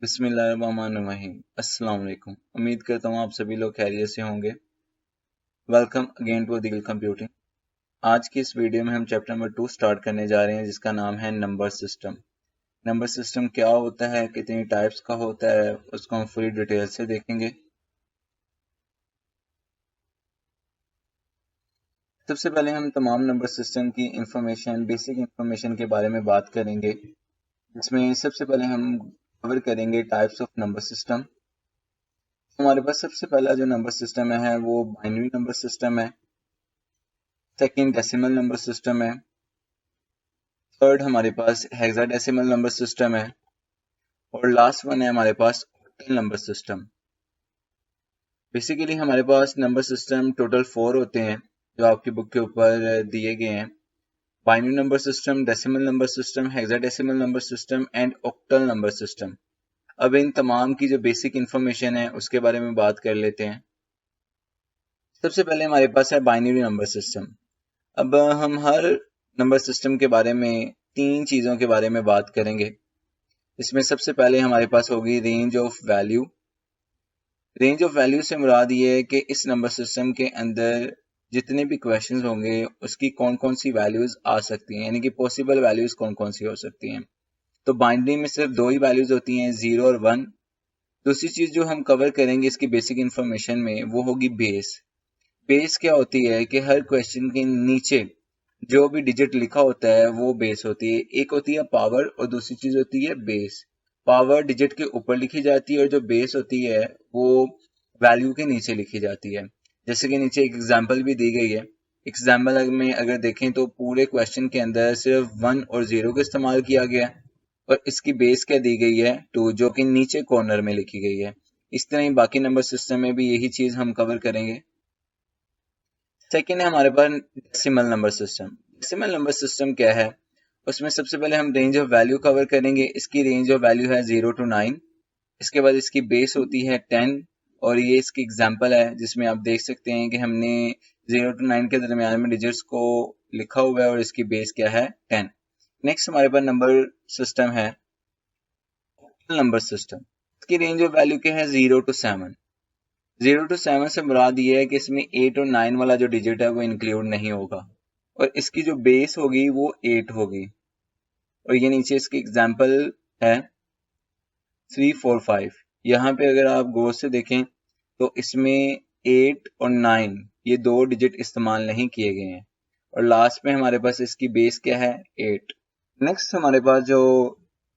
बिस्मिल्लाहिर्रहमानिर्रहीम। अस्सलाम वालेकुम। उम्मीद करता हूँ आप सभी लोग खैरियत से होंगे। वेलकम अगेन टू दिल कंप्यूटिंग। आज की इस वीडियो में हम चैप्टर नंबर 2 स्टार्ट करने जा रहे हैं, जिसका नाम है नंबर सिस्टम। नंबर सिस्टम क्या होता है, कितनी टाइप्स का होता है, उसको हम पूरी डिटेल से देखेंगे। सबसे पहले हम तमाम नंबर सिस्टम की इंफॉर्मेशन, बेसिक इंफॉर्मेशन के बारे में बात करेंगे, जिसमें सबसे पहले हम कवर करेंगे टाइप्स ऑफ नंबर सिस्टम। हमारे पास सबसे पहला जो नंबर सिस्टम है वो बाइनरी नंबर सिस्टम है। सेकंड डेसिमल नंबर सिस्टम है। थर्ड हमारे पास हेक्साडेसिमल नंबर सिस्टम है। और लास्ट वन है हमारे पास ऑक्टल नंबर सिस्टम। बेसिकली हमारे पास नंबर सिस्टम टोटल 4 होते हैं, जो आपकी बुक के ऊपर दिए गए हैं। Binary number system, decimal number system, hexadecimal number system and octal number system. अब इन तमाम की जो बेसिक इंफॉर्मेशन है उसके बारे में बात कर लेते हैं। सबसे पहले हमारे पास है बाइनरी नंबर सिस्टम। अब हम हर नंबर सिस्टम के बारे में 3 चीज़ों के बारे में बात करेंगे। इसमें सबसे पहले हमारे पास होगी range of value. Range of value से मुराद ये है कि इस नंबर सिस्टम के अंदर जितने भी क्वेश्चंस होंगे उसकी कौन कौन सी वैल्यूज आ सकती हैं, यानी कि पॉसिबल वैल्यूज कौन कौन सी हो सकती हैं। तो बाइनरी में सिर्फ 2 ही वैल्यूज होती हैं, 0 और 1। दूसरी चीज़ जो हम कवर करेंगे इसकी बेसिक इंफॉर्मेशन में वो होगी बेस। बेस क्या होती है कि हर क्वेश्चन के नीचे जो भी डिजिट लिखा होता है वो बेस होती है। एक होती है पावर और दूसरी चीज होती है बेस। पावर डिजिट के ऊपर लिखी जाती है और जो बेस होती है वो वैल्यू के नीचे लिखी जाती है। जैसे कि नीचे एक एग्जांपल भी दी गई है। एग्जांपल में अगर देखें तो पूरे क्वेश्चन के अंदर सिर्फ 1 और 0 का इस्तेमाल किया गया है और इसकी बेस क्या दी गई है 2, जो कि नीचे कॉर्नर में लिखी गई है। इस तरह ही बाकी नंबर सिस्टम में भी यही चीज हम कवर करेंगे। सेकेंड है हमारे पास decimal number system. Decimal number system क्या है, उसमें सबसे पहले हम रेंज ऑफ वैल्यू कवर करेंगे। इसकी रेंज ऑफ वैल्यू है 0 to 9। इसके बाद इसकी बेस होती है 10 और ये इसकी एग्जांपल है, जिसमें आप देख सकते हैं कि हमने 0 to 9 के दरमियान में डिजिट्स को लिखा हुआ है और इसकी बेस क्या है 10। नेक्स्ट हमारे पास नंबर सिस्टम है नंबर सिस्टम। इसकी रेंज ऑफ वैल्यू क्या है 0 to 7। 0 to 7 से मुराद ये है कि इसमें 8 और 9 वाला जो डिजिट है वो इंक्लूड नहीं होगा और इसकी जो बेस होगी वो 8 होगी। और ये नीचे इसकी एग्जांपल है 3, 4, 5। यहाँ पे अगर आप गौर से देखें तो इसमें 8 और 9 ये 2 डिजिट इस्तेमाल नहीं किए गए हैं और लास्ट में हमारे पास इसकी बेस क्या है 8। नेक्स्ट हमारे पास जो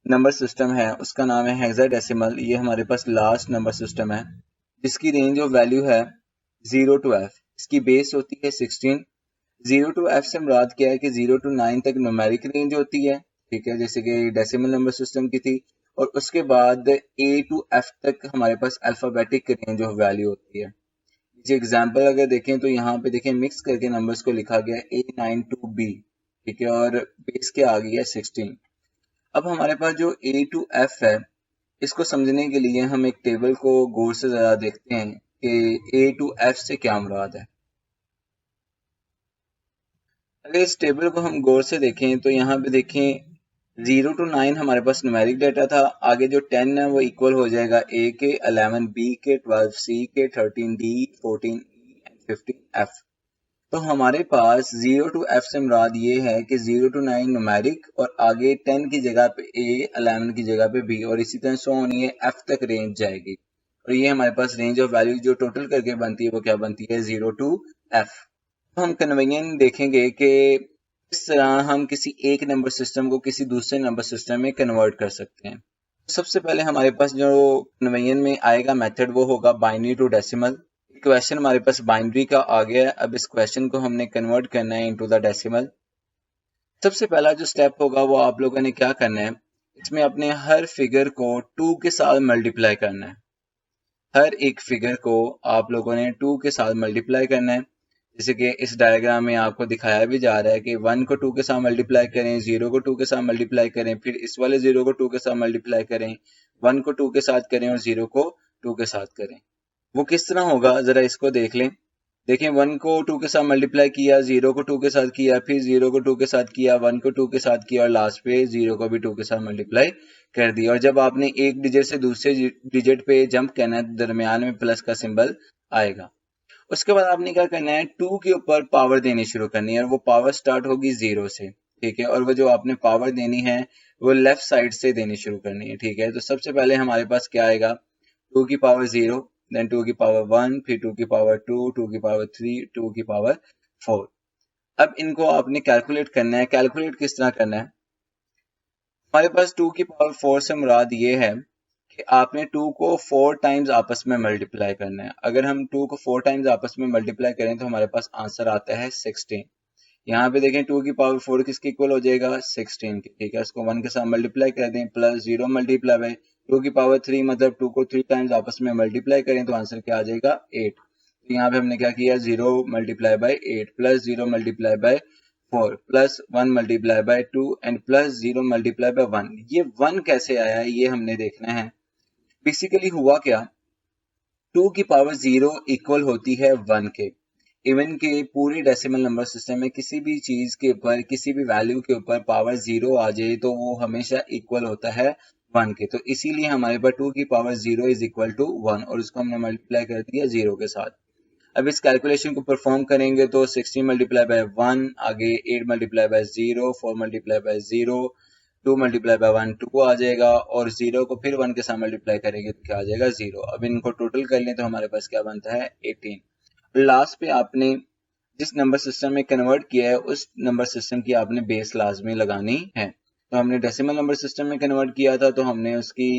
नंबर सिस्टम है उसका नाम है हेक्साडेसिमल। ये हमारे पास लास्ट नंबर सिस्टम है, जिसकी रेंज ऑफ वैल्यू है 0 to f। इसकी बेस होती है 16। 0 to f से मुराद क्या है कि 0 to 9 तक न्यूमेरिक रेंज होती है, ठीक है, जैसे कि डेसिमल नंबर सिस्टम की थी। और उसके बाद a to f तक हमारे पास अल्फाबेटिक रेंज ऑफ वैल्यू होती है। जी एग्जाम्पल अगर देखें तो यहाँ पे देखें मिक्स करके नंबर्स को लिखा गया A9 to B, ठीक है, और बेस के आ गई है 16। अब हमारे पास जो A to F है, इसको समझने के लिए हम एक टेबल को गौर से जरा देखते हैं कि A to F से क्या मुराद है। अगर इस टेबल को हम गौर से देखें तो यहाँ पे देखें 0 to 9 हमारे पास न्यूमेरिक डाटा था। आगे जो 10 है वो इक्वल हो जाएगा A के, 11 B के, 12 C के, 13 D, 14 E एंड 15 F। तो हमारे पास 0 to F से मुराद ये है कि 0 to 9 न्यूमेरिक और आगे 10 की जगह पे A, 11 की जगह पे B और इसी तरह सो ऑन ये F तक रेंज जाएगी। और ये हमारे पास रेंज ऑफ वैल्यू जो टोटल करके बनती है वो क्या बनती है 0 to F। तो हम कन्वेनियन देखेंगे कि इस तरह हम किसी एक नंबर सिस्टम को किसी दूसरे नंबर सिस्टम में कन्वर्ट कर सकते हैं। सबसे पहले हमारे पास जो कन्वेनियन में आएगा मेथड वो होगा बाइनरी टू डेसिमल। क्वेश्चन हमारे पास बाइनरी का आ गया है, अब इस क्वेश्चन को हमने कन्वर्ट करना है इनटू द डेसिमल। सबसे पहला जो स्टेप होगा वो आप लोगों ने क्या करना है, इसमें अपने हर फिगर को 2 के साथ मल्टीप्लाई करना है। हर एक फिगर को आप लोगों ने 2 के साथ मल्टीप्लाई करना है। जैसे कि इस डायग्राम में आपको दिखाया भी जा रहा है कि 1 को 2 के साथ मल्टीप्लाई करें, 0 को 2 के साथ मल्टीप्लाई करें, फिर इस वाले 0 को 2 के साथ मल्टीप्लाई करें, 1 को 2 के साथ करें और 0 को 2 के साथ करें। वो किस तरह होगा जरा इसको देख लें। देखें 1 को 2 के साथ मल्टीप्लाई किया, 0 को 2 के साथ किया, फिर 0 को 2 के साथ किया, 1 को 2 के साथ किया और लास्ट पे 0 को भी 2 के साथ मल्टीप्लाई कर दिया। और जब आपने एक डिजिट से दूसरे डिजिट पे जंप करना है, दरमियान में प्लस का सिंबल आएगा। उसके बाद आपने क्या करना है, 2 के ऊपर पावर देनी शुरू करनी है और वो पावर स्टार्ट होगी 0 से, ठीक है। और वो जो आपने पावर देनी है वो लेफ्ट साइड से देनी शुरू करनी है, ठीक है। तो सबसे पहले हमारे पास क्या आएगा, 2 की पावर 0, देन 2 की पावर 1, फिर 2 की पावर 2, 2 की पावर 3, 2 की पावर 4। अब इनको आपने कैलकुलेट करना है। कैलकुलेट किस तरह करना है, हमारे पास 2 की पावर 4 से मुराद ये है कि आपने 2 को 4 टाइम्स आपस में मल्टीप्लाई करना है। अगर हम 2 को 4 टाइम्स आपस में मल्टीप्लाई करें तो हमारे पास आंसर आता है 16। यहाँ पे देखें 2 की पावर 4 किसके इक्वल हो जाएगा, 16 की, ठीक है। उसको 1 के साथ मल्टीप्लाई कर दें, प्लस 0 मल्टीप्लाई बाय 2 की पावर 3, मतलब 2 को 3 टाइम्स आपस में मल्टीप्लाई करें तो आंसर क्या आ जाएगा, 8। तो यहाँ पे हमने क्या किया, 0 multiply by 8 plus 0 multiply by 4 plus 1 multiply by 2 and plus 0 multiply by 1। ये 1 कैसे आया है ये हमने देखना है। बेसिकली हुआ क्या, 2 की पावर 0 इक्वल होती है 1 के। इवन के पूरे डेसिमल नंबर सिस्टम में किसी भी चीज के ऊपर, किसी भी वैल्यू के ऊपर पावर 0 आ जाए तो वो हमेशा इक्वल होता है 1 के। तो इसीलिए हमारे पास 2 की पावर 0 इज इक्वल टू 1 और उसको हमने मल्टीप्लाई कर दिया 0 के साथ। अब इस कैलकुलेशन को परफॉर्म करेंगे तो 16 मल्टीप्लाई बाय 1, आगे 8 multiply by 0, 4 multiply by 0, 2 multiply by 1 2 आ जाएगा और 0 को फिर 1 के साथ मल्टीप्लाई करेंगे तो क्या आ जाएगा, 0। अब इनको टोटल कर लें तो हमारे पास क्या बनता है, 18। लास्ट पे आपने जिस नंबर सिस्टम में कन्वर्ट किया है उस नंबर सिस्टम की आपने बेस लाजमी लगानी है। तो हमने डेसिमल नंबर सिस्टम में कन्वर्ट किया था तो हमने उसकी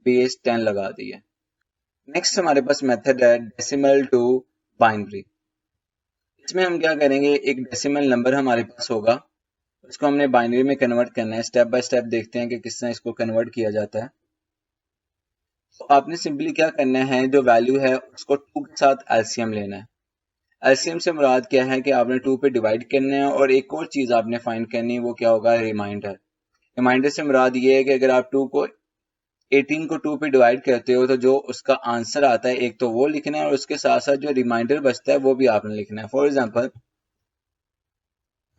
बेस 10 लगा दी है। नेक्स्ट हमारे पास मेथड है डेसिमल टू बाइनरी। इसमें हम क्या करेंगे, एक डेसिमल नंबर हमारे पास होगा, उसको हमने बाइनरी में कन्वर्ट करना है। स्टेप बाय स्टेप देखते हैं कि किस तरह इसको कन्वर्ट किया जाता है। तो आपने सिंपली क्या करना है, जो वैल्यू है उसको 2 के साथ एलसीएम लेना है। एलसीएम से मुराद क्या है कि आपने 2 पे डिवाइड करना है और एक और चीज आपने फाइंड करनी है, वो क्या होगा, रिमाइंडर। रिमाइंडर से मुराद ये है कि अगर आप 18 को 2 पे डिवाइड करते हो तो जो उसका आंसर आता है एक तो वो लिखना है और उसके साथ साथ जो रिमाइंडर बचता है वो भी आपने लिखना है। फॉर एग्जांपल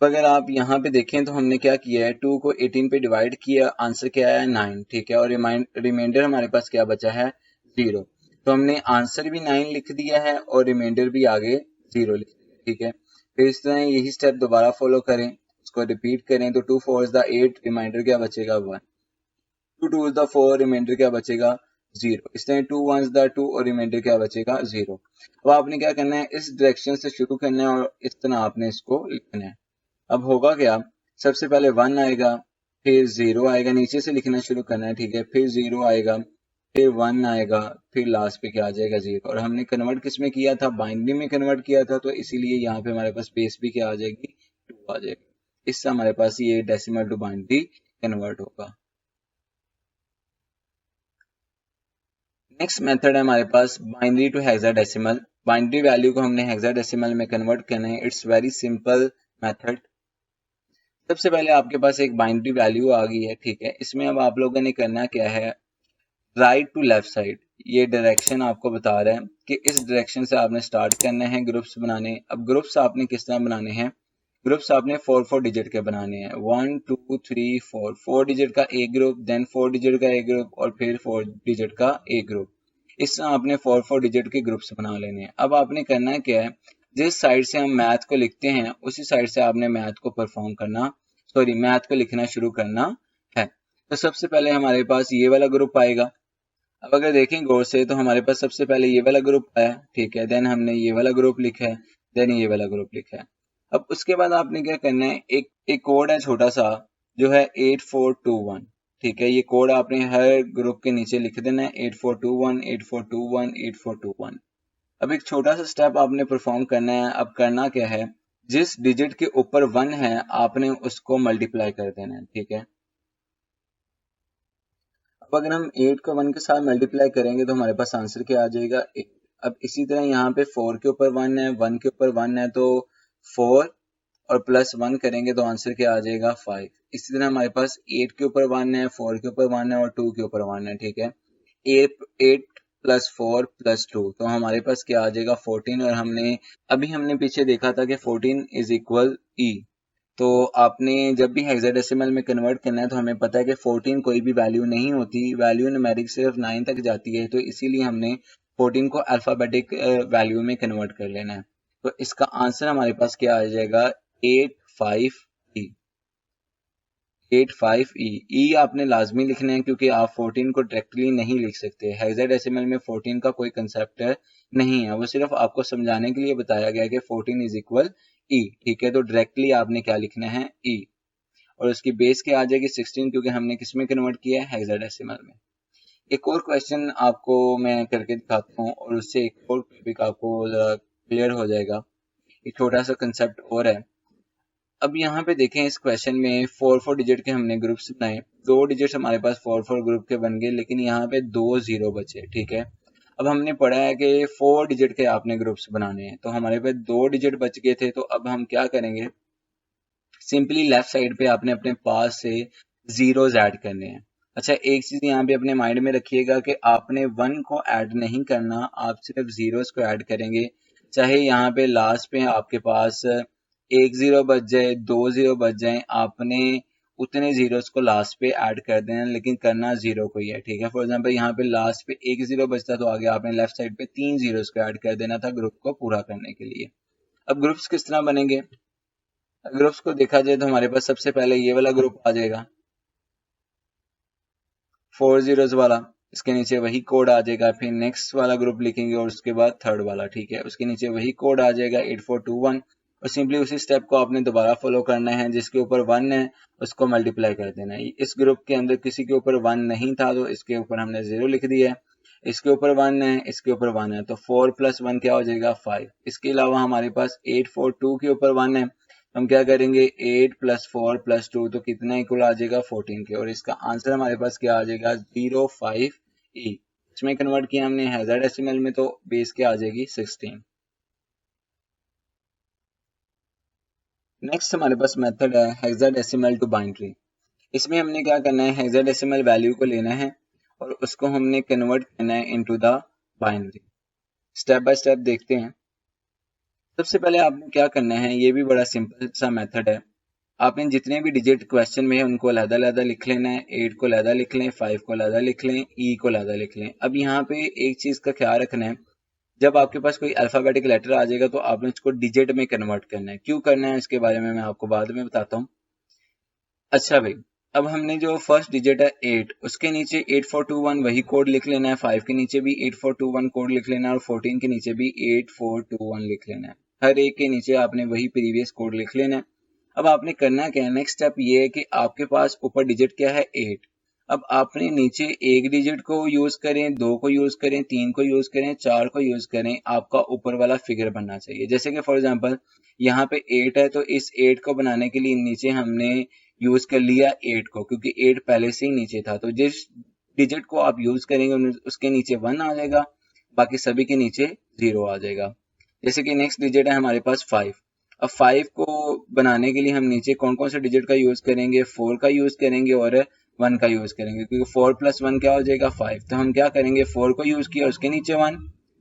अगर आप यहाँ पे देखें तो हमने क्या किया है, 2 को 18 पे डिवाइड किया, आंसर क्या आया, 9, ठीक है। और रिमाइंडर हमारे पास क्या बचा है, 0। तो हमने आंसर भी 9 लिख दिया है और रिमाइंडर भी आगे 0 लिख दिया, ठीक है। फिर इस तरह यही स्टेप दोबारा फॉलो करें, उसको रिपीट करें तो 2 4 is the 8, रिमाइंडर क्या बचेगा, 1। 2 2 is the 4, रिमाइंडर क्या बचेगा, 0। इस तरह 2 1 is the 2 और रिमाइंडर क्या बचेगा, 0। अब आपने क्या करना है, इस डायरेक्शन से शुरू करना है और इस तरह आपने इसको लिखना है। अब होगा क्या, सबसे पहले 1 आएगा, फिर 0 आएगा, नीचे से लिखना शुरू करना है, ठीक है। फिर 0 आएगा, फिर 1 आएगा, फिर लास्ट पे क्या आ जाएगा, 0। और हमने कन्वर्ट किस में किया था, बाइनरी में कन्वर्ट किया था, तो इसीलिए यहाँ पे हमारे पास बेस भी क्या आ जाएगी, 2 आ जाएगी। इससे हमारे पास ये डेसिमल टू बाइनरी कन्वर्ट होगा। नेक्स्ट मेथड है हमारे पास binary to hexadecimal. Binary value को हमने हेक्साडेसिमल में कन्वर्ट करना है। It's very simple method. सबसे पहले आपके पास एक बाइनरी वैल्यू आ गई है, ठीक है। इसमें अब आप लोगों ने करना क्या है, राइट टू लेफ्ट साइड, ये डायरेक्शन आपको बता रहा है कि इस डायरेक्शन से आपने स्टार्ट करना है ग्रुप्स बनाने। अब ग्रुप्स आपने किस तरह बनाने हैं, ग्रुप्स आपने 4 डिजिट के बनाने हैं, 1 2 3 4 डिजिट का एक ग्रुप, देन 4 डिजिट का एक ग्रुप और फिर 4 डिजिट का एक ग्रुप। इस तरह आपने 4 डिजिट के ग्रुप्स बना लेने हैं। अब आपने करना क्या है, जिस साइड से हम मैथ को लिखते हैं उसी साइड से आपने मैथ को परफॉर्म करना, मैथ को लिखना शुरू करना है। तो सबसे पहले हमारे पास ये वाला ग्रुप आएगा। अब अगर देखें गौर से तो हमारे पास सबसे पहले ये वाला ग्रुप आया, ठीक है। देन हमने ये वाला ग्रुप लिखा है, देन ये वाला ग्रुप लिखा है। अब उसके बाद आपने क्या करना है, एक कोड है छोटा सा जो है 8421, ठीक है। ये कोड आपने हर ग्रुप के नीचे लिख देना है, 8421 8421 8421। अब एक छोटा सा स्टेप आपने परफॉर्म करना है। अब करना क्या है, जिस डिजिट के ऊपर 1 है आपने उसको मल्टीप्लाई कर देना है, ठीक है। अब अगर हम 8 को 1 के साथ मल्टीप्लाई करेंगे तो हमारे पास आंसर क्या आ जाएगा, 8। अब इसी तरह यहाँ पे 4 के ऊपर 1 है, 1 के ऊपर 1 है, तो 4 और प्लस 1 करेंगे तो आंसर क्या आ जाएगा, 5। इसी तरह हमारे पास 8 के ऊपर 1 है, 4 के ऊपर 1 है और 2 के ऊपर 1 है, ठीक है। 8 प्लस 4 प्लस 2, तो हमारे पास क्या आ जाएगा 14। और हमने पीछे देखा था कि 14 इज इक्वल ई। तो आपने जब भी हेक्साडेसिमल में कन्वर्ट करना है तो हमें पता है कि 14 कोई भी वैल्यू नहीं होती, वैल्यू न्यूमेरिक सिर्फ 9 तक जाती है, तो इसीलिए हमने 14 को अल्फाबेटिक वैल्यू में कन्वर्ट कर लेना है। तो इसका आंसर हमारे पास क्या आ जाएगा 85E। 85E। ई आपने लाजमी लिखना है क्योंकि आप 14 को डायरेक्टली नहीं लिख सकते। हेक्साडेसिमल में 14 का कोई कंसेप्ट नहीं है, वो सिर्फ आपको समझाने के लिए बताया गया कि 14 इज इक्वल ई। ठीक है, तो डायरेक्टली आपने क्या लिखना है ई, और उसकी बेस क्या आ जाएगी 16, क्योंकि हमने किस में कन्वर्ट किया है हेक्साडेसिमल में। एक और क्वेश्चन आपको मैं करके दिखाता हूँ और उससे एक और टॉपिक आपको क्लियर हो जाएगा। एक छोटा सा कंसेप्ट और है। अब यहाँ पे देखें, इस क्वेश्चन में 4 डिजिट के हमने ग्रुप्स बनाए, 2 डिजिट हमारे पास 4 ग्रुप के बन गए, लेकिन यहाँ पे 2 0 बचे। ठीक है, अब हमने पढ़ा है कि 4 डिजिट के आपने ग्रुप्स बनाने हैं, तो हमारे पे 2 डिजिट बच गए थे। तो अब हम क्या करेंगे, सिंपली लेफ्ट साइड पे आपने अपने पास से जीरोस ऐड करने हैं। अच्छा, एक चीज यहाँ पे अपने माइंड में रखिएगा कि आपने 1 को ऐड नहीं करना, आप सिर्फ जीरोस को ऐड करेंगे। चाहे यहाँ पे लास्ट पे आपके पास 1 0 बच जाए, 2 0 बच जाए, आपने उतने जीरोस को लास्ट पे ऐड कर देना, लेकिन करना जीरो को ही है। ठीक है, फॉर एग्जांपल यहाँ पे लास्ट पे 1 0 बचता तो आगे आपने लेफ्ट साइड पे 3 जीरोस को ऐड कर देना था ग्रुप को पूरा करने के लिए। अब ग्रुप्स किस तरह बनेंगे, ग्रुप्स को देखा जाए तो हमारे पास सबसे पहले ये वाला ग्रुप आ जाएगा 4 जीरोस वाला, इसके नीचे वही कोड आ जाएगा। फिर नेक्स्ट वाला ग्रुप लिखेंगे और उसके बाद थर्ड वाला। ठीक है, उसके नीचे वही कोड आ जाएगा 8421, और सिंपली उसी स्टेप को आपने दोबारा फॉलो करना है। जिसके ऊपर 1 है उसको मल्टीप्लाई कर देना है। इस ग्रुप के अंदर किसी के ऊपर 1 नहीं था तो इसके ऊपर हमने 0 लिख दिया है। इसके ऊपर 1 है, इसके ऊपर 1 है, तो 4 + 1 क्या हो जाएगा 5। इसके अलावा हमारे पास 842 के ऊपर 1 है, हम क्या करेंगे 8 + 4 + 2, तो कितना इक्वल आ जाएगा 14 के, और इसका आंसर हमारे पास क्या आ जाएगा 05E। इसमें कन्वर्ट किया हमने हेक्साडेसिमल में, तो बेस क्या आ जाएगी 16। नेक्स्ट हमारे पास मेथड है हेक्साडेसिमल टू बाइनरी। इसमें हमने क्या करना है, हेक्साडेसिमल वैल्यू को लेना है और उसको हमने कन्वर्ट करना है into the binary. Step by step देखते हैं। सबसे पहले आपने क्या करना है, ये भी बड़ा सिंपल सा मेथड है। आपने जितने भी डिजिट क्वेश्चन में है उनको अलग-अलग लिख लेना है। 8 को अलग लिख लें, 5 को अलग लिख लें, ई को अलग लिख लें। अब यहाँ पे एक चीज का ख्याल रखना है, जब आपके पास कोई अल्फाबेटिक लेटर आ जाएगा तो आपने उसको डिजिट में कन्वर्ट करना है। क्यों करना है इसके बारे में मैं आपको बाद में बताता हूँ। अच्छा भाई, अब हमने जो फर्स्ट डिजिट है 8, उसके नीचे 8421 वही कोड लिख लेना है। 5 के नीचे भी 8421 कोड लिख लेना है और 14 के नीचे भी 8421 लिख लेना है। हर एक के नीचे आपने वही प्रीवियस कोड लिख लेना है। अब आपने करना क्या है, नेक्स्ट स्टेप ये है कि आपके पास ऊपर डिजिट क्या है 8। अब आपने नीचे एक डिजिट को यूज करें, 2 को यूज करें, 3 को यूज करें, 4 को यूज करें, आपका ऊपर वाला फिगर बनना चाहिए। जैसे कि फॉर एग्जांपल यहाँ पे 8 है, तो इस 8 को बनाने के लिए नीचे हमने यूज कर लिया 8 को, क्योंकि 8 पहले से ही नीचे था। तो जिस डिजिट को आप यूज करेंगे उसके नीचे 1 आ जाएगा, बाकी सभी के नीचे 0 आ जाएगा। जैसे कि नेक्स्ट डिजिट है हमारे पास 5। अब 5 को बनाने के लिए हम नीचे कौन कौन से डिजिट का यूज करेंगे, 4 का यूज करेंगे और 1 का यूज करेंगे, क्योंकि 4 + 1 क्या हो जाएगा 5। तो हम क्या करेंगे, 4 को यूज किया उसके नीचे 1,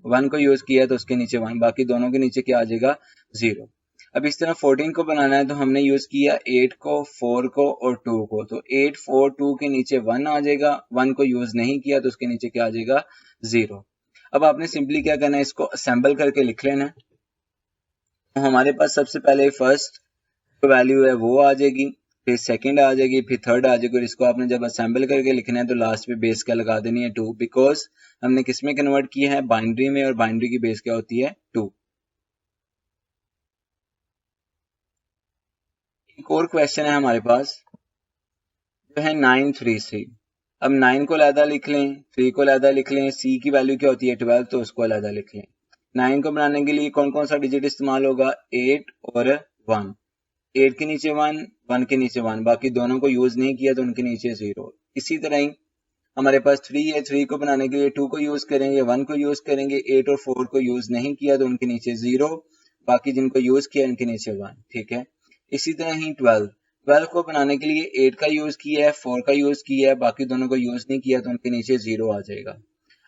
1 को यूज किया तो उसके नीचे 1, बाकी दोनों के नीचे क्या आ जाएगा 0। अब इस तरह 14 को बनाना है तो हमने यूज किया 8 को, 4 को और 2 को, तो 8 4 2 के नीचे 1 आ जाएगा, 1 को यूज नहीं किया तो उसके नीचे क्या आ जाएगा 0। अब आपने सिंपली क्या करना है, इसको असेंबल करके लिख लेना है। तो हमारे पास सबसे पहले फर्स्ट जो वैल्यू है वो आ जाएगी, फिर सेकंड आ जाएगी, फिर थर्ड आ जाएगी, और इसको आपने जब असेंबल करके लिखना है तो लास्ट में बेस क्या लगा देनी है 2, बिकॉज हमने किस में कन्वर्ट किया है बाइनरी में, और बाइनरी की बेस क्या होती है 2। एक और क्वेश्चन है हमारे पास जो है 933। अब 9 को अलग लिख लें, 3 को अलग लिख लें, सी की वैल्यू क्या होती है 12, तो उसको अलग लिख लें। 9 को बनाने के लिए कौन कौन सा डिजिट इस्तेमाल होगा, 8 और 1। 8 के नीचे 1, 1 के नीचे 1, बाकी दोनों को यूज नहीं किया तो उनके नीचे 0। इसी तरह ही हमारे पास 3 है, 3 को बनाने के लिए 2 को यूज करेंगे, 1 को यूज करेंगे, 8 और 4 को यूज नहीं किया तो उनके नीचे 0, बाकी जिनको यूज किया उनके नीचे 1। ठीक है, इसी तरह ही 12 को बनाने के लिए 8 का यूज किया है, 4 का यूज किया है, बाकी दोनों को यूज नहीं किया तो उनके नीचे 0 आ जाएगा।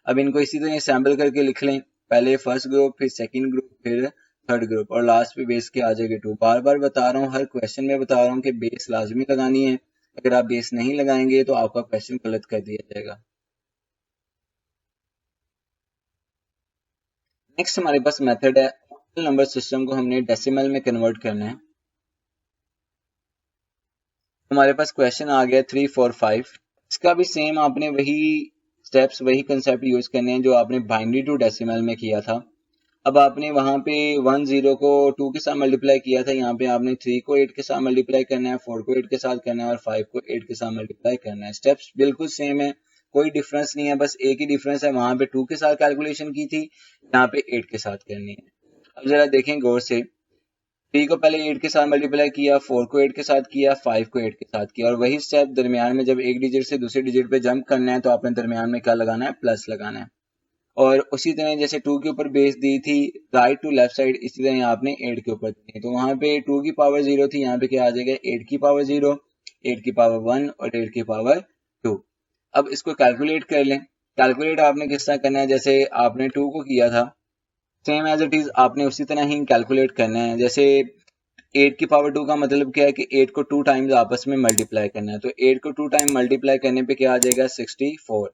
अब इनको इसी तरह सैम्पल करके लिख लें, पहले फर्स्ट ग्रुप, फिर सेकंड ग्रुप, फिर थर्ड ग्रुप, और लास्ट पे बेस के आ जाएगा 2। बार बार बता रहा हूँ, हर क्वेश्चन में बता रहा हूँ कि बेस लाजमी लगानी है। अगर आप बेस नहीं लगाएंगे तो आपका क्वेश्चन गलत कर दिया जाएगा। नेक्स्ट हमारे पास मेथड है, ऑक्टल नंबर सिस्टम को हमने डेसिमल में कन्वर्ट करना है। हमारे पास क्वेश्चन आ गया 3, 4, 5। इसका भी सेम आपने वही स्टेप्स, वही कंसेप्ट यूज करने हैं जो आपने बाइनरी टू डेसिमल में किया था। अब आपने वहां पे 1 0 को 2 के साथ मल्टीप्लाई किया था, यहाँ पे आपने 3 को 8 के साथ मल्टीप्लाई करना है, 4 को 8 के साथ करना है और 5 को 8 के साथ मल्टीप्लाई करना है। स्टेप्स बिल्कुल सेम है, कोई डिफरेंस नहीं है, बस एक ही डिफरेंस है, वहां पे 2 के साथ कैलकुलेशन की थी, यहाँ पे 8 के साथ करनी है। अब जरा देखें गौर से, 3 को पहले 8 के साथ मल्टीप्लाई किया, 4 को 8 के साथ किया, 5 को 8 के साथ किया, और वही स्टेप दरमियान में जब एक डिजिट से दूसरे डिजिट पे जंप करना है तो आपने दरमियान में क्या लगाना है, प्लस लगाना है। और उसी तरह जैसे 2 के ऊपर बेस दी थी राइट टू लेफ्ट साइड, इसी तरह आपने 8 के ऊपर दी, तो वहां पे 2 की पावर 0 थी, यहाँ पे क्या आ जाएगा, 8 की पावर 0, 8 की पावर 1 और 8 की पावर 2। अब इसको कैलकुलेट कर लें। कैलकुलेट आपने किस तरह करना है, जैसे आपने 2 को किया था सेम एज इट इज आपने उसी तरह ही कैलकुलेट करना है। जैसे 8 की पावर 2 का मतलब क्या है कि 8 को 2 टाइम्स आपस में मल्टीप्लाई करना है, तो 8 को 2 टाइम मल्टीप्लाई करने पे क्या आ जाएगा, 64।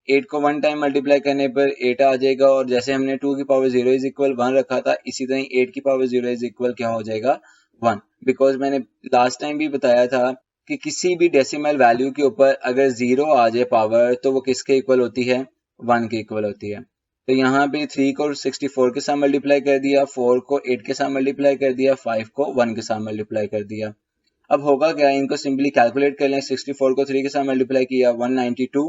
8 को 1 टाइम मल्टीप्लाई करने पर 8 आ जाएगा, और जैसे हमने 2 की पावर 0 इज इक्वल 1 रखा था, इसी तरह 8 की पावर 0 इज इक्वल क्या हो जाएगा, 1। बिकॉज मैंने लास्ट टाइम भी बताया था कि किसी भी डेसिमल वैल्यू के ऊपर अगर 0 आ जाए पावर तो वो किसके इक्वल होती है, 1 के इक्वल होती है। तो यहाँ पे 3 को 64 के साथ मल्टीप्लाई कर दिया, 4 को 8 के साथ मल्टीप्लाई कर दिया, 5 को 1 के साथ मल्टीप्लाई कर दिया। अब होगा क्या, इनको सिंपली कैलकुलेट कर लें। 64 को 3 के साथ मल्टीप्लाई किया 192,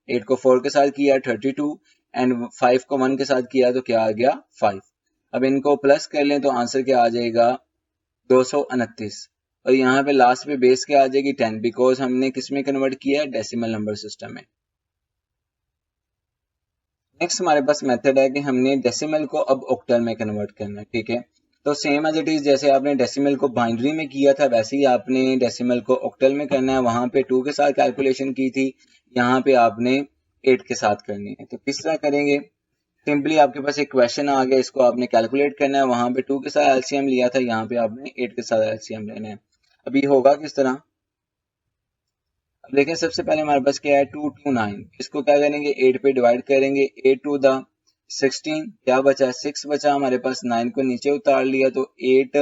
8 को 4 के साथ किया 32 एंड 5 को 1 के साथ किया तो क्या आ गया, 5। अब इनको प्लस कर लें तो आंसर क्या आ जाएगा, 229। और यहाँ पे लास्ट पे बेस क्या आ जाएगी, 10, बिकॉज हमने किस में कन्वर्ट किया है, डेसिमल नंबर सिस्टम में। नेक्स्ट हमारे पास मेथड है कि हमने डेसिमल को अब ऑक्टल में कन्वर्ट करना है, ठीक है। तो सेम एज इट इज जैसे आपने डेसिमल को बाइनरी में किया था वैसे ही आपने डेसिमल को ऑक्टल में करना है। वहां पे 2 के साथ कैलकुलेशन की थी, यहाँ पे आपने 8 के साथ करनी है। तो किस तरह करेंगे, सिंपली आपके पास एक क्वेश्चन आ गया, इसको आपने कैलकुलेट करना है। वहां पे 2 के साथ एलसीएम लिया था, यहाँ पे आपने 8 के साथ एलसीएम लेना है। अभी होगा किस तरह, अब देखें सबसे पहले हमारे पास क्या है, 229, इसको क्या करेंगे, 8 पे डिवाइड करेंगे, 8 टू द 16, क्या बचा, 6 बचा हमारे पास, 9 को नीचे उतार लिया तो 8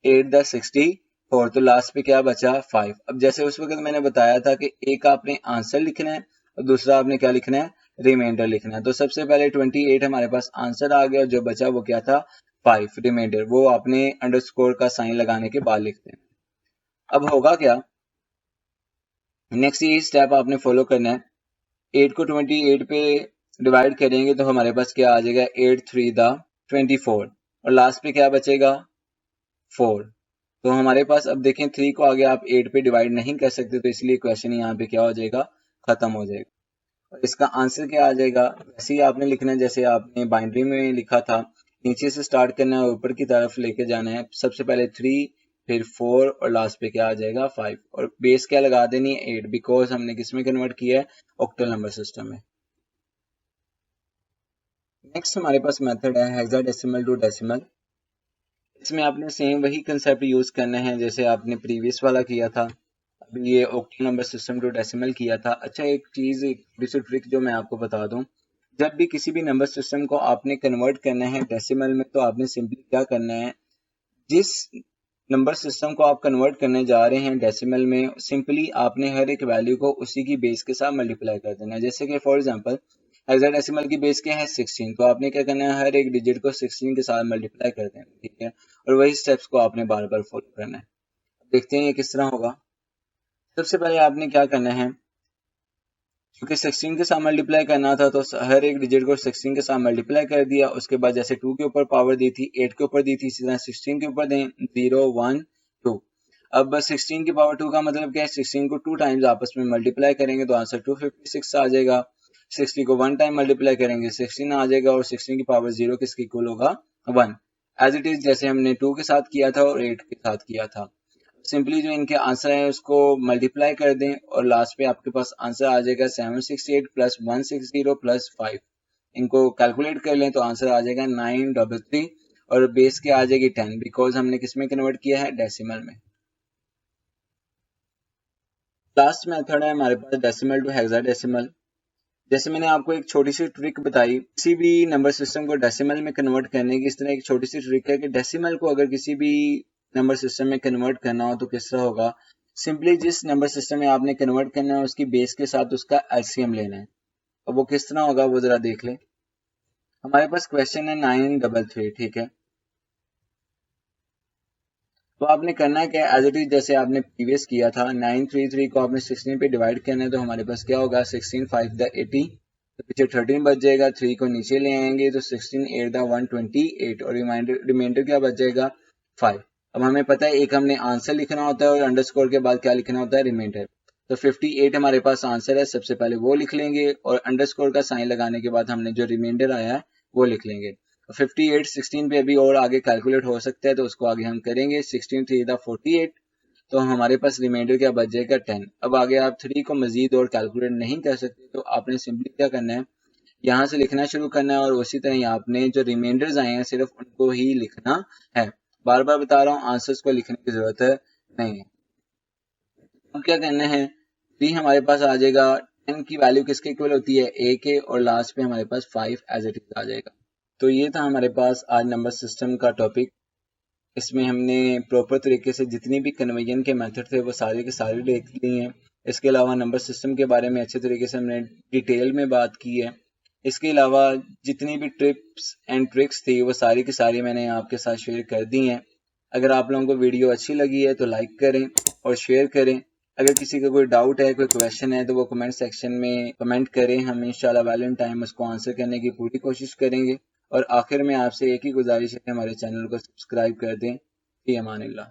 8 द 64, तो लास्ट पे क्या बचा, 5। अब जैसे उस वक्त मैंने बताया था कि एक आपने आंसर लिखना है और दूसरा आपने क्या लिखना है, रिमाइंडर लिखना है। तो सबसे पहले 28 हमारे पास आंसर आ गया और जो बचा वो क्या था, 5 रिमाइंडर, वो आपने अंडरस्कोर का साइन लगाने के बाद लिखते हैं। अब होगा क्या, नेक्स्ट ये स्टेप आपने फॉलो करना है। 8 को 28 पे डिवाइड करेंगे तो हमारे पास क्या आ जाएगा, 8 3 द 24 और लास्ट पे क्या बचेगा, 4। तो हमारे पास अब देखें 3 को आगे आप 8 पे डिवाइड नहीं कर सकते, तो इसलिए क्वेश्चन यहाँ पे क्या हो जाएगा, खत्म हो जाएगा। और इसका आंसर क्या आ जाएगा, वैसे ही आपने लिखना है जैसे आपने बाइनरी में लिखा था, नीचे से स्टार्ट करना है, ऊपर की तरफ लेके जाना है। सबसे पहले 3, फिर 4 और लास्ट पे क्या आ जाएगा, 5, और बेस क्या लगा देनी है, 8, बिकॉज हमने किस में कन्वर्ट किया है, ऑक्टल नंबर सिस्टम में। नेक्स्ट हमारे पास मेथड है हेक्साडेसिमल टू डेसिमल। इसमें आपने सेम वही कंसेप्ट यूज करना है जैसे आपने प्रीवियस वाला किया था, अभी ये octal number system to decimal किया था। अच्छा एक चीज, एक थोड़ी ट्रिक जो मैं आपको बता दूं, जब भी किसी भी नंबर सिस्टम को आपने कन्वर्ट करना है डेसिमल में, तो आपने सिंपली क्या करना है, जिस नंबर सिस्टम को आप कन्वर्ट करने जा रहे हैं डेसिमल में, सिंपली आपने हर एक वैल्यू को उसी की बेस के साथ मल्टीप्लाई कर देना है। जैसे कि फॉर एग्जांपल हेक्साडेसिमल की बेस क्या है, 16, तो आपने क्या करना है, हर एक डिजिट को 16 के साथ मल्टीप्लाई कर देना, ठीक है। और वही स्टेप्स को आपने बार बार फॉलो करना है। देखते हैं ये किस तरह होगा। सबसे पहले आपने क्या करना है, क्योंकि 16 के साथ मल्टीप्लाई करना था तो हर एक डिजिट को 16 के साथ मल्टीप्लाई कर दिया। उसके बाद जैसे 2 के ऊपर पावर दी थी, 8 के ऊपर दी थी, इसी तरह 16 के ऊपर दें, 0 1 2। अब 16 की पावर 2 का मतलब क्या है, 16 को 2 टाइम्स आपस में मल्टीप्लाई करेंगे तो आंसर 256 आ जाएगा। 60 को 1 टाइम मल्टीप्लाई करेंगे 16 आ जाएगा, और 16 की पावर 0 किसके इक्वल होगा, 1, एज इट इज जैसे हमने 2 के साथ किया था और 8 के साथ किया था। सिंपली जो इनके आंसर है उसको मल्टीप्लाई कर दें और लास्ट पे आपके पास आंसर आ जाएगा 768 प्लस 160 प्लस 5। इनको कैलकुलेट कर लें तो आंसर आ जाएगा 933 और बेस के आ जाएगी 10 बिकॉज हमने किस में कन्वर्ट किया है, डेसिमल में। लास्ट मेथड है हमारे पास डेसिमल टू हेक्साडेसिमल। जैसे मैंने आपको एक छोटी सी ट्रिक बताई किसी भी नंबर सिस्टम को डेसिमल में कन्वर्ट करने की, इस तरह एक छोटी सी ट्रिक है कि डेसिमल को अगर किसी भी नंबर सिस्टम में कन्वर्ट करना हो तो किस तरह होगा। सिंपली जिस नंबर सिस्टम में आपने कन्वर्ट करना है उसकी बेस के साथ उसका एलसीएम लेना है। अब वो किस तरह होगा वो जरा देख लें। हमारे पास क्वेश्चन है 933, ठीक है। तो आपने करना है क्या, एज इट इज जैसे आपने प्रीवियस किया था, 933 को आपने 16 पे डिवाइड करना है। तो हमारे पास क्या होगा, 16 5 द 80, तो पीछे 13 बच जाएगा, 3 को नीचे ले आएंगे तो 16 8 द 128 और रिमाइंडर क्या बच जाएगा 5। अब हमें पता है एक हमने आंसर लिखना होता है और अंडरस्कोर के बाद क्या लिखना होता है, रिमाइंडर। तो 58 हमारे पास आंसर है, सबसे पहले वो लिख लेंगे और अंडरस्कोर का साइन लगाने के बाद हमने जो रिमाइंडर आया है वो लिख लेंगे। 58 16 पे अभी और आगे कैलकुलेट हो सकता है तो उसको आगे हम करेंगे। 16 3 द 48, तो हमारे पास रिमाइंडर क्या बच जाएगा 10। अब आगे आप 3 को मजीद और कैलकुलेट नहीं कर सकते तो आपने सिंपली क्या करना है, यहाँ से लिखना शुरू करना है और उसी तरह आपने जो रिमाइंडर्स आए हैं सिर्फ उनको ही लिखना है। बार बार बता रहा हूँ, आंसर्स को लिखने की जरूरत है नहीं है। अब क्या करना है, 3 हमारे पास आ जाएगा, 10 की वैल्यू किसके इक्वल होती है, a के, और लास्ट पे हमारे पास 5 एज इट इज आ जाएगा। तो ये था हमारे पास आज नंबर सिस्टम का टॉपिक। इसमें हमने प्रॉपर तरीके से जितनी भी कन्वर्जन के मेथड थे वो सारे के सारे देख लिए हैं। इसके अलावा नंबर सिस्टम के बारे में अच्छे तरीके से हमने डिटेल में बात की है। इसके अलावा जितनी भी टिप्स एंड ट्रिक्स थी वो सारी की सारी मैंने आपके साथ शेयर कर दी हैं। अगर आप लोगों को वीडियो अच्छी लगी है तो लाइक करें और शेयर करें। अगर किसी का कोई डाउट है, कोई क्वेश्चन है तो वो कमेंट सेक्शन में कमेंट करें, हम इंशाल्लाह वैलेंट टाइम उसको आंसर करने की पूरी कोशिश करेंगे। और आखिर में आपसे एक ही गुजारिश है, हमारे चैनल को सब्सक्राइब कर दें। फी अमानिल्लाह।